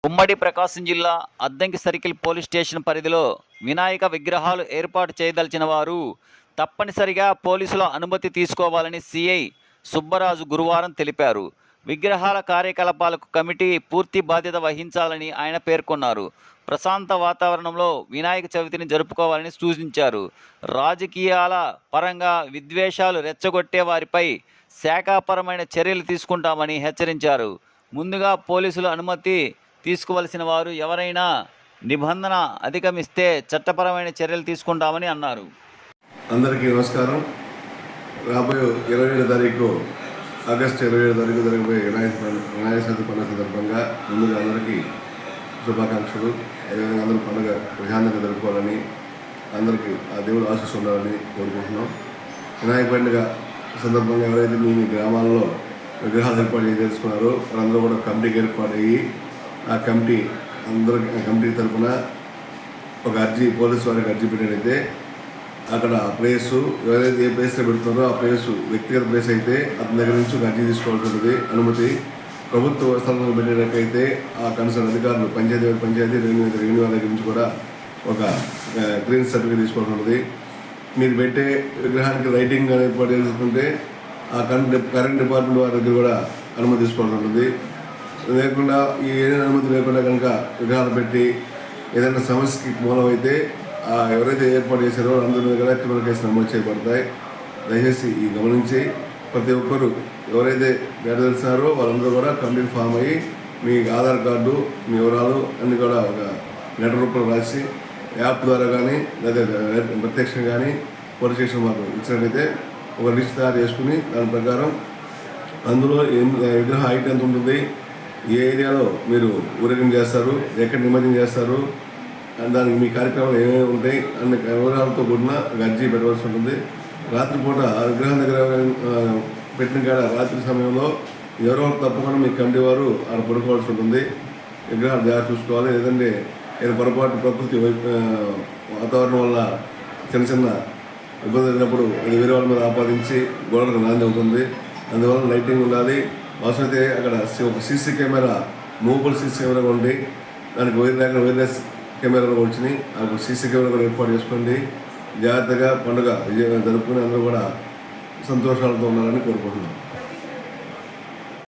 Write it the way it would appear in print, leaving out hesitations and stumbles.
ఉమ్మడి ప్రకాశం జిల్లా Addanki circle police station పరిధిలో వినాయక విగ్రహాలు ఏర్పాటు చేయదలిచిన వారు తప్పనిసరిగా పోలీసుల అనుమతి తీసుకోవాలని సిఐ సుబ్బరాజు గురువారం తెలిపారు. విగ్రహాల కార్యకలాపాలకు కమిటీ పూర్తి బాధ్యత వహించాలని ఆయన పేర్కొన్నారు. ప్రశాంత వాతావరణంలో వినాయక చవితిని జరుపుకోవాలని సూచించారు. రాజకీయాల పరంగా విద్వేషాలు రెచ్చగొట్టే వారిపై శాఖాపరమైన చర్యలు తీసుకుంటామని హెచ్చరించారు. ముందుగా పోలీసుల అనుమతి తీసుకోవలసిన వారు ఎవరైనా నిబంధన అధిగమిస్తే చట్టపరమైన చర్యలు తీసుకుంటామని అన్నారు. అందరికీ నమస్కారం. రాబోయే 27 తారీఖు ఆగస్టు 27 తారీఖు జరగబోయే వినాయక చవితి పండుగ సందర్భంగా ముందుగా అందరికీ శుభాకాంక్షలు. అదేవిధంగా అందరూ పండుగ ప్రశాంతంగా జరుపుకోవాలని, అందరికీ ఆ దేవుడు ఆశీస్సు ఉండాలని కోరుకుంటున్నాం. వినాయక పండుగ సందర్భంగా ఎవరైతే మీ గ్రామాల్లో విగ్రహాలు ఏర్పాటు చేసుకున్నారో వాళ్ళందరూ కూడా కమిటీకి ఏర్పాటయ్యి ఆ కమిటీ తరఫున ఒక అర్జీ పోలీసు వారికి అర్జీ పెట్టినట్టయితే అక్కడ ఆ ప్లేసు ఎవరైతే ఏ ప్లేస్లో పెడుతున్నారో ఆ ప్లేసు వ్యక్తిగత ప్లేస్ అయితే అతని దగ్గర నుంచి ఒక అర్జీ తీసుకోవాల్సి ఉంటుంది. అనుమతి ప్రభుత్వ స్థలంలో పెట్టినట్టయితే ఆ కన్సర్న్ అధికారులు పంచాయతీ రెవెన్యూ వాళ్ళ దగ్గర నుంచి కూడా ఒక గ్రీన్ సర్టిఫికేట్ తీసుకోవాల్సి ఉంటుంది. మీరు పెట్టే విగ్రహానికి లైటింగ్ ఏర్పాటు చేసుకుంటే ఆ కరెంట్ డిపార్ట్మెంట్ వారి దగ్గర కూడా అనుమతి తీసుకోవాల్సి ఉంటుంది. లేకుండా ఈ ఏదైనా అనుమతి లేకుండా కనుక విగ్రహాలు పెట్టి ఏదైనా సమస్యకి మూలమైతే ఎవరైతే ఏర్పాటు చేశారో అందరి మీద కూడా క్రిమినల్ కేసులు నమోదు చేయబడతాయి. దయచేసి ఈ గమనించి ప్రతి ఒక్కరు ఎవరైతే డేటా తెలిసినారో వాళ్ళందరూ కూడా కమిటీ ఫామ్ అయ్యి మీ ఆధార్ కార్డు, మీ వివరాలు అన్నీ కూడా ఒక లెటర్ రూపంలో రాసి యాప్ ద్వారా కానీ లేదా ప్రత్యక్షంగా కానీ పోలీస్ స్టేషన్ మాకు ఇచ్చినట్టయితే ఒక లిస్ట్ తయారు చేసుకుని దాని ప్రకారం అందులో విగ్రహం హైట్ ఎంత ఉంటుంది, ఏ ఏరియాలో మీరు ఊరేగింపు చేస్తారు, ఎక్కడ నిమజ్జనం చేస్తారు, దానికి మీ కార్యక్రమాలు ఏమేమి ఉంటాయి అన్ని వివరాలతో కూడిన అర్జీ పెట్టవలసి ఉంటుంది. రాత్రిపూట విగ్రహం దగ్గర పెట్టిన కాడ రాత్రి సమయంలో ఎవరో తప్పకుండా మీ కమిటీ వారు ఆడ పడుకోవాల్సి ఉంటుంది. విగ్రహాలు జాగ్రత్త చూసుకోవాలి. లేదంటే ఏదో పొరపాటు ప్రకృతి వాతావరణం వల్ల చిన్న ఇబ్బంది అయినప్పుడు అది వేరే వాళ్ళ మీద ఆపాదించి గోడలకు నాంది అవుతుంది. అందువల్ల లైటింగ్ ఉండాలి. అవసరమైతే అక్కడ ఒక CC camera, movable CC camera ఉండి దానికి వైర్లెస్ కెమెరాలు వచ్చినాయి. ఆ సీసీ కెమెరా కూడా ఏర్పాటు చేసుకోండి. జాగ్రత్తగా పండుగ విజయవంతంగా జరుపుకుని అందరూ కూడా సంతోషాలతో ఉండాలని కోరుకుంటున్నాం.